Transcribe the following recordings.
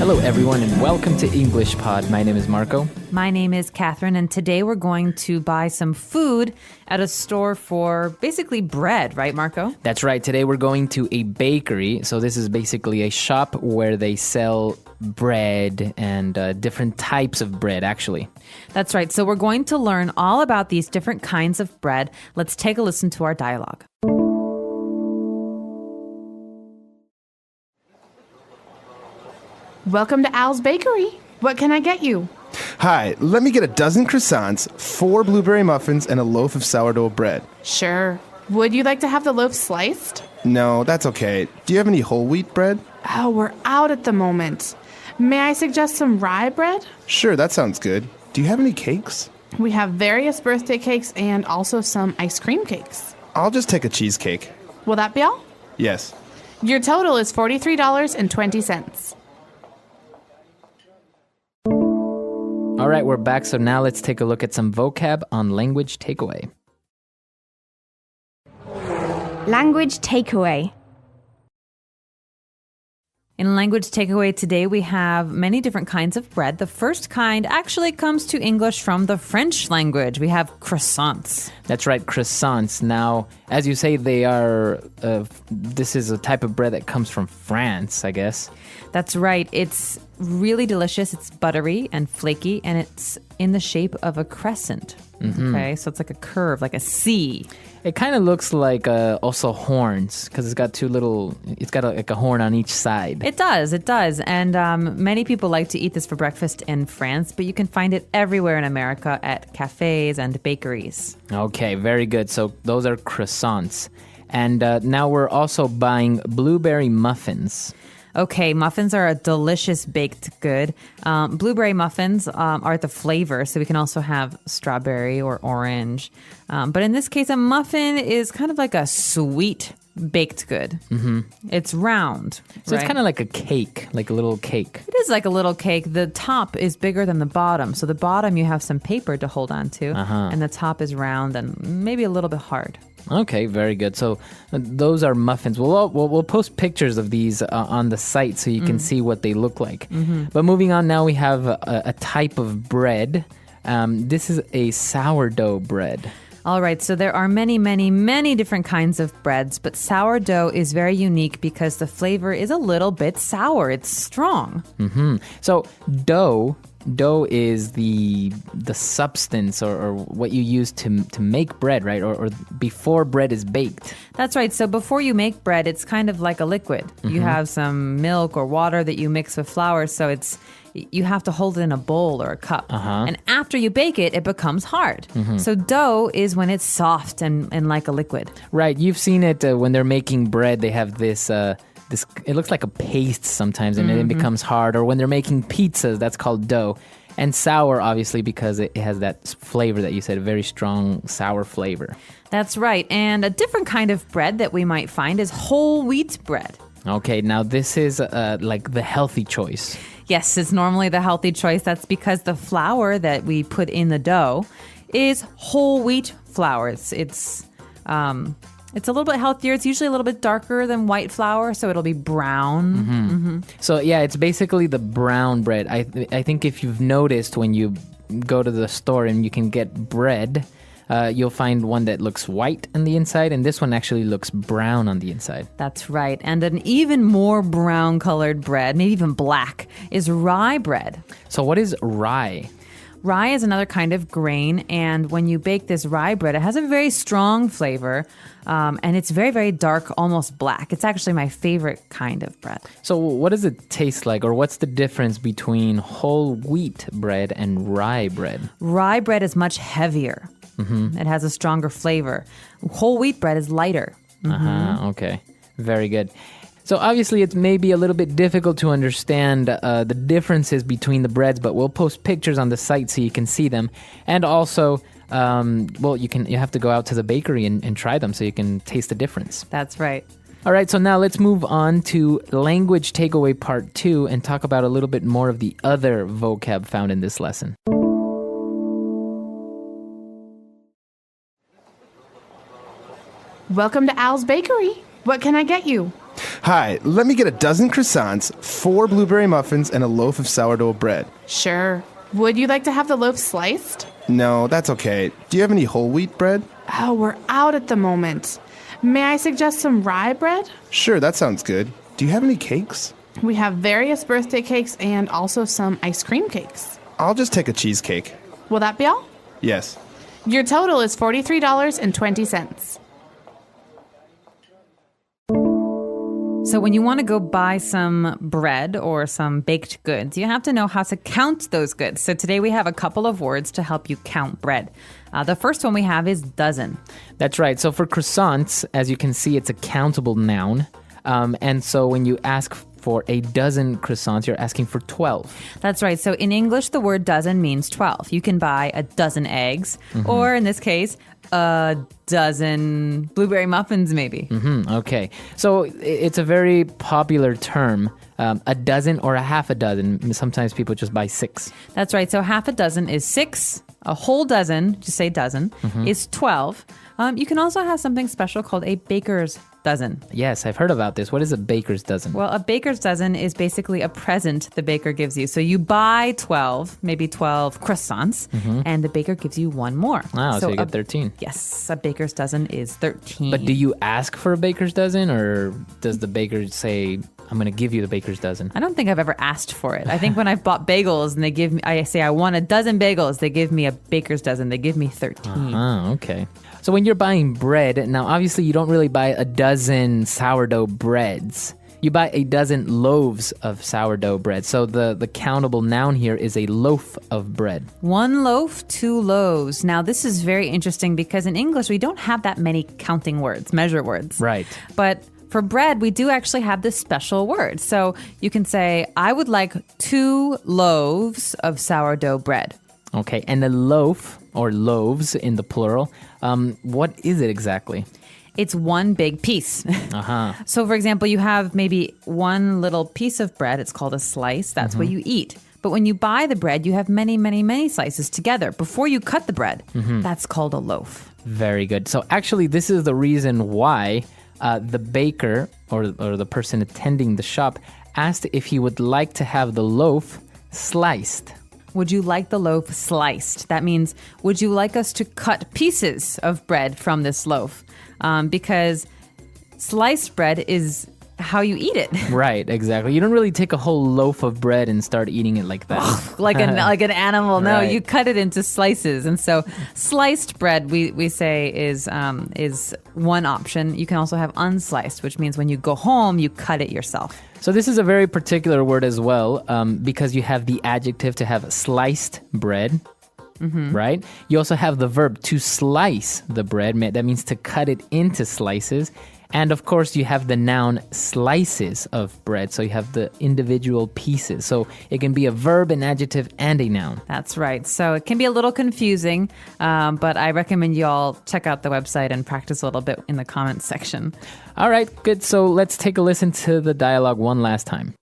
Hello, everyone, and welcome to English Pod. My name is Marco. My name is Catherine, and today we're going to buy some food at a store for basically bread, right, Marco? That's right. Today we're going to a bakery. So this is basically a shop where they sell bread and different types of bread, actually. That's right. So we're going to learn all about these different kinds of bread. Let's take a listen to our dialogue. Welcome to Al's Bakery. What can I get you? Hi, let me get a dozen croissants, 4 blueberry muffins, and a loaf of sourdough bread. Sure. Would you like to have the loaf sliced? No, that's okay. Do you have any whole wheat bread? Oh, we're out at the moment. May I suggest some rye bread? Sure, that sounds good. Do you have any cakes? We have various birthday cakes and also some ice cream cakes. I'll just take a cheesecake. Will that be all? Yes. Your total is $43.20. All right, we're back. So now let's take a look at some vocab on language takeaway. Language takeaway. In language takeaway today, we have many different kinds of bread. The first kind actually comes to English from the French language. We have croissants. That's right, croissants. Now, as you say, they are, this is a type of bread that comes from France, I guess. That's right. It's really delicious. It's buttery and flaky, and it's in the shape of a crescent. Mm-hmm. Okay, so it's like a curve, like a C. It kind of looks like also horns because it's got like a horn on each side. It does. And many people like to eat this for breakfast in France, but you can find it everywhere in America at cafes and bakeries. Okay, very good. So those are croissants. And now we're also buying blueberry muffins. Okay, muffins are a delicious baked good. Blueberry muffins are the flavor, so we can also have strawberry or orange. But in this case, a muffin is kind of like a sweet baked good. Mm-hmm. It's round. So It's kind of like a cake, like a little cake. It is like a little cake. The top is bigger than the bottom. So the bottom you have some paper to hold on to, and the top is round and maybe a little bit hard. Okay, very good. So those are muffins. We'll post pictures of these on the site so you can see what they look like. Mm-hmm. But moving on now, we have a type of bread. This is a sourdough bread. All right, so there are many, many, many different kinds of breads, but sourdough is very unique because the flavor is a little bit sour. It's strong. Mm-hmm. So dough is the substance or what you use to make bread, right? Or before bread is baked. That's right. So before you make bread, it's kind of like a liquid. Mm-hmm. You have some milk or water that you mix with flour, so you have to hold it in a bowl or a cup. And after you bake it, it becomes hard. Mm-hmm. So dough is when it's soft and like a liquid. Right. You've seen it when they're making bread. They have this it looks like a paste sometimes, and then it becomes hard. Or when they're making pizzas, that's called dough. And sour, obviously, because it has that flavor that you said, a very strong sour flavor. That's right. And a different kind of bread that we might find is whole wheat bread. Okay, now this is like the healthy choice. Yes, it's normally the healthy choice. That's because the flour that we put in the dough is whole wheat flour. It's a little bit healthier. It's usually a little bit darker than white flour, so it'll be brown. Mm-hmm. Mm-hmm. So yeah, it's basically the brown bread. I think if you've noticed when you go to the store and you can get bread, you'll find one that looks white on the inside, and this one actually looks brown on the inside. That's right. And an even more brown-colored bread, maybe even black, is rye bread. So what is rye? Rye is another kind of grain, and when you bake this rye bread, it has a very strong flavor, and it's very, very dark, almost black. It's actually my favorite kind of bread. So what does it taste like, or what's the difference between whole wheat bread and rye bread? Rye bread is much heavier. Mm-hmm. It has a stronger flavor. Whole wheat bread is lighter. Mm-hmm. Okay. Very good. So obviously it's maybe a little bit difficult to understand the differences between the breads, but we'll post pictures on the site so you can see them. And also, you have to go out to the bakery and try them so you can taste the difference. That's right. All right, so now let's move on to language takeaway part 2 and talk about a little bit more of the other vocab found in this lesson. Welcome to Al's Bakery. What can I get you? Hi, let me get a dozen croissants, 4 blueberry muffins, and a loaf of sourdough bread. Sure. Would you like to have the loaf sliced? No, that's okay. Do you have any whole wheat bread? Oh, we're out at the moment. May I suggest some rye bread? Sure, that sounds good. Do you have any cakes? We have various birthday cakes and also some ice cream cakes. I'll just take a cheesecake. Will that be all? Yes. Your total is $43.20. So when you want to go buy some bread or some baked goods, you have to know how to count those goods. So today we have a couple of words to help you count bread. The first one we have is dozen. That's right. So for croissants, as you can see, it's a countable noun. And so when you ask for a dozen croissants, you're asking for 12. That's right. So in English, the word dozen means 12. You can buy a dozen eggs, or in this case, a dozen blueberry muffins, maybe. Okay. So it's a very popular term, a dozen or a half a dozen. Sometimes people just buy 6. That's right. So half a dozen is 6. A whole dozen, just say dozen, is 12. You can also have something special called a baker's dozen. Yes, I've heard about this. What is a baker's dozen? Well, a baker's dozen is basically a present the baker gives you. So you buy 12, maybe 12 croissants, and the baker gives you one more. Wow, so you get 13. Yes, a baker's dozen is 13. But do you ask for a baker's dozen, or does the baker say, I'm going to give you the baker's dozen? I don't think I've ever asked for it. I think when I've bought bagels and they give me, I say I want a dozen bagels, they give me a baker's dozen. They give me 13. Okay. So when you're buying bread, now obviously you don't really buy a dozen sourdough breads. You buy a dozen loaves of sourdough bread. So the countable noun here is a loaf of bread. 1 loaf, 2 loaves. Now this is very interesting because in English we don't have that many counting words, measure words. Right. But for bread, we do actually have this special word. So you can say, I would like 2 loaves of sourdough bread. Okay, and a loaf, or loaves in the plural, what is it exactly? It's one big piece. So for example, you have maybe one little piece of bread. It's called a slice. That's what you eat. But when you buy the bread, you have many, many, many slices together. Before you cut the bread, that's called a loaf. Very good. So actually, this is the reason why the baker or the person attending the shop asked if he would like to have the loaf sliced. Would you like the loaf sliced? That means, would you like us to cut pieces of bread from this loaf? Because sliced bread is how you eat it. Right, exactly. You don't really take a whole loaf of bread and start eating it like that. like an animal. No, Right. you cut it into slices. And so sliced bread, we say, is one option. You can also have unsliced, which means when you go home, you cut it yourself. So this is a very particular word as well, because you have the adjective to have sliced bread, right? You also have the verb to slice the bread. That means to cut it into slices. And of course, you have the noun slices of bread. So you have the individual pieces. So it can be a verb, an adjective, and a noun. That's right. So it can be a little confusing, but I recommend you all check out the website and practice a little bit in the comments section. All right, good. So let's take a listen to the dialogue one last time.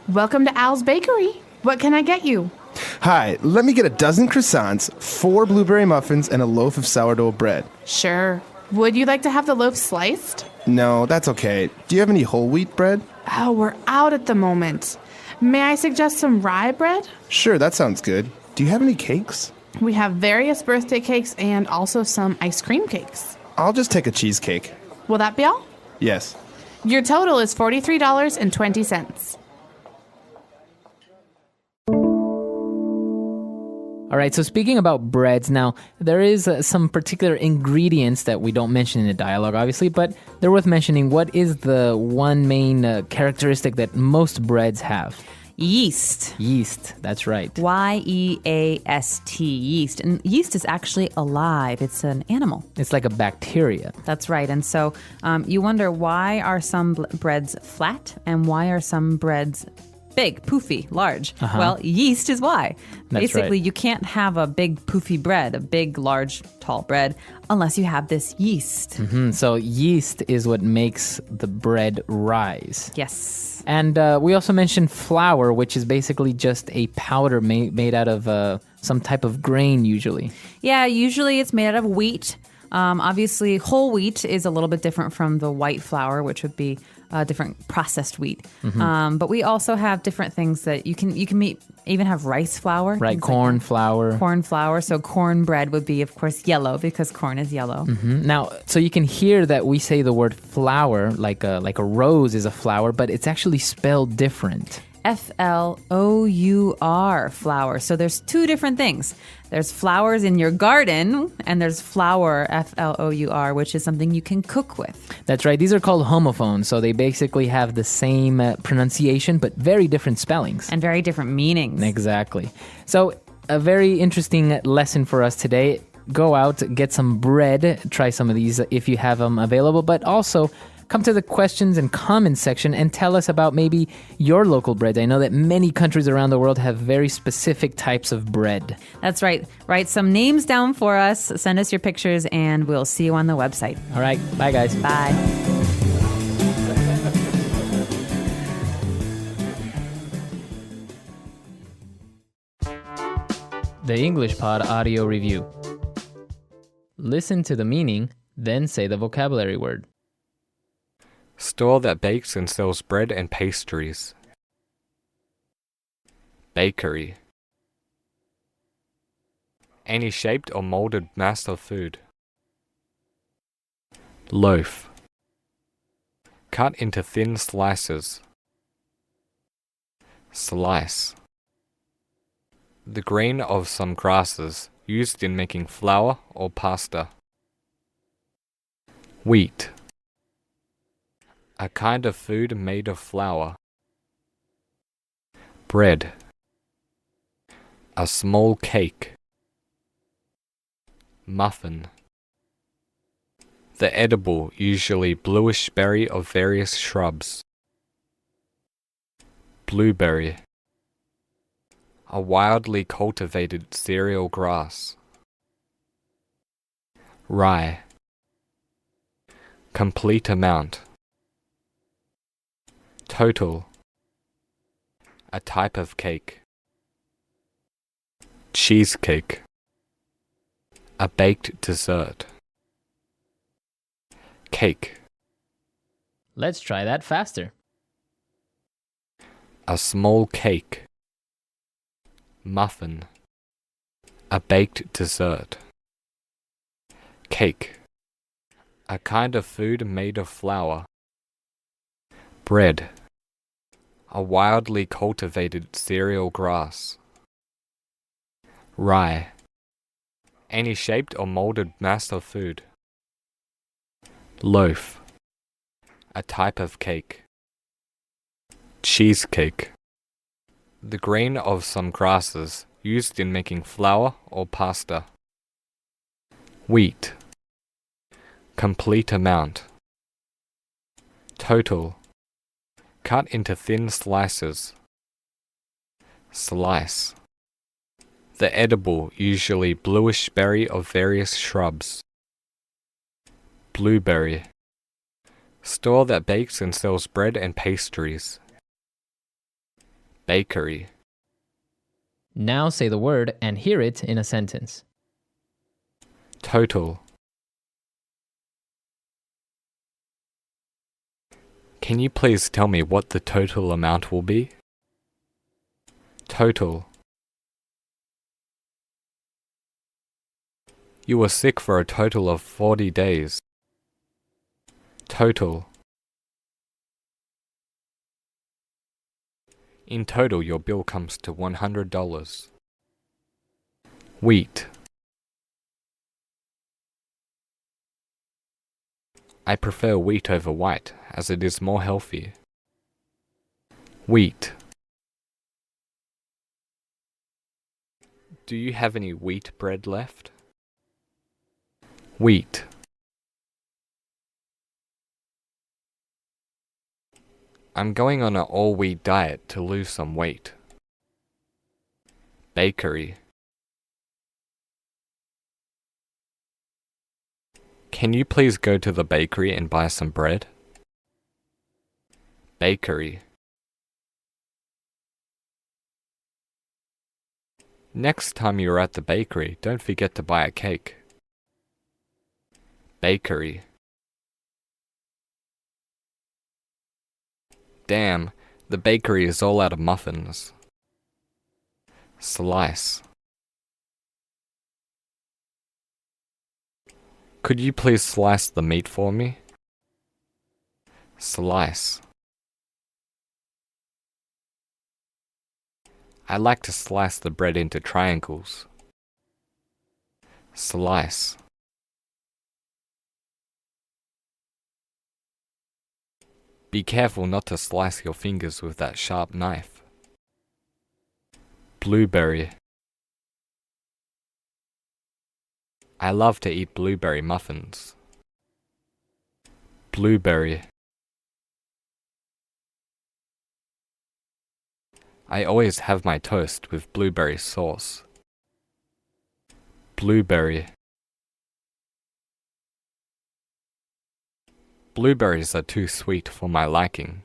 Welcome to Al's Bakery. What can I get you? Hi, let me get a dozen croissants, 4 blueberry muffins, and a loaf of sourdough bread. Sure. Would you like to have the loaf sliced? No, that's okay. Do you have any whole wheat bread? Oh, we're out at the moment. May I suggest some rye bread? Sure, that sounds good. Do you have any cakes? We have various birthday cakes and also some ice cream cakes. I'll just take a cheesecake. Will that be all? Yes. Your total is $43.20. All right, so speaking about breads, now there is some particular ingredients that we don't mention in the dialogue, obviously, but they're worth mentioning. What is the one main characteristic that most breads have? Yeast. Yeast, that's right. Y-E-A-S-T, yeast. And yeast is actually alive. It's an animal. It's like a bacteria. That's right. And so you wonder, why are some breads flat and why are some breads big, poofy, large? Well, yeast is why. That's Basically, right. you can't have a big poofy bread, a big, large, tall bread, unless you have this yeast. So yeast is what makes the bread rise. Yes. And we also mentioned flour, which is basically just a powder made out of some type of grain usually. Yeah, usually it's made out of wheat. Obviously, whole wheat is a little bit different from the white flour, which would be different processed wheat. But we also have different things that you can even have rice flour. Right, corn flour. Corn flour. So cornbread would be, of course, yellow because corn is yellow. Now, so you can hear that we say the word flower like a rose is a flower, but it's actually spelled different. Flour, flour. So there's two different things. There's flowers in your garden, and there's flour, Flour, which is something you can cook with. That's right. These are called homophones, so they basically have the same pronunciation, but very different spellings. And very different meanings. Exactly. So a very interesting lesson for us today. Go out, get some bread, try some of these if you have them available, but also come to the questions and comments section and tell us about maybe your local bread. I know that many countries around the world have very specific types of bread. That's right. Write some names down for us, send us your pictures, and we'll see you on the website. All right. Bye, guys. Bye. The English Pod Audio Review. Listen to the meaning, then say the vocabulary word. Store that bakes and sells bread and pastries. Bakery. Any shaped or molded mass of food. Loaf. Cut into thin slices. Slice. The grain of some grasses used in making flour or pasta. Wheat. A kind of food made of flour. Bread. A small cake. Muffin. The edible, usually bluish berry of various shrubs. Blueberry. A wildly cultivated cereal grass. Rye. Complete amount. Total. A type of cake. Cheesecake. A baked dessert. Cake. Let's try that faster. A small cake. Muffin. A baked dessert. Cake. A kind of food made of flour. Bread. A wildly cultivated cereal grass. Rye. Any shaped or molded mass of food. Loaf. A type of cake. Cheesecake. The grain of some grasses used in making flour or pasta. Wheat. Complete amount. Total. Cut into thin slices. Slice. The edible, usually bluish berry of various shrubs. Blueberry. Store that bakes and sells bread and pastries. Bakery. Now say the word and hear it in a sentence. Total. Can you please tell me what the total amount will be? Total. You were sick for a total of 40 days. Total. In total, your bill comes to $100. Wheat. I prefer wheat over white, as it is more healthy. Wheat. Do you have any wheat bread left? Wheat. I'm going on an all-wheat diet to lose some weight. Bakery. Can you please go to the bakery and buy some bread? Bakery. Next time you're at the bakery, don't forget to buy a cake. Bakery. Damn, the bakery is all out of muffins. Slice. Could you please slice the meat for me? Slice. I like to slice the bread into triangles. Slice. Be careful not to slice your fingers with that sharp knife. Blueberry. I love to eat blueberry muffins. Blueberry. I always have my toast with blueberry sauce. Blueberry. Blueberries are too sweet for my liking.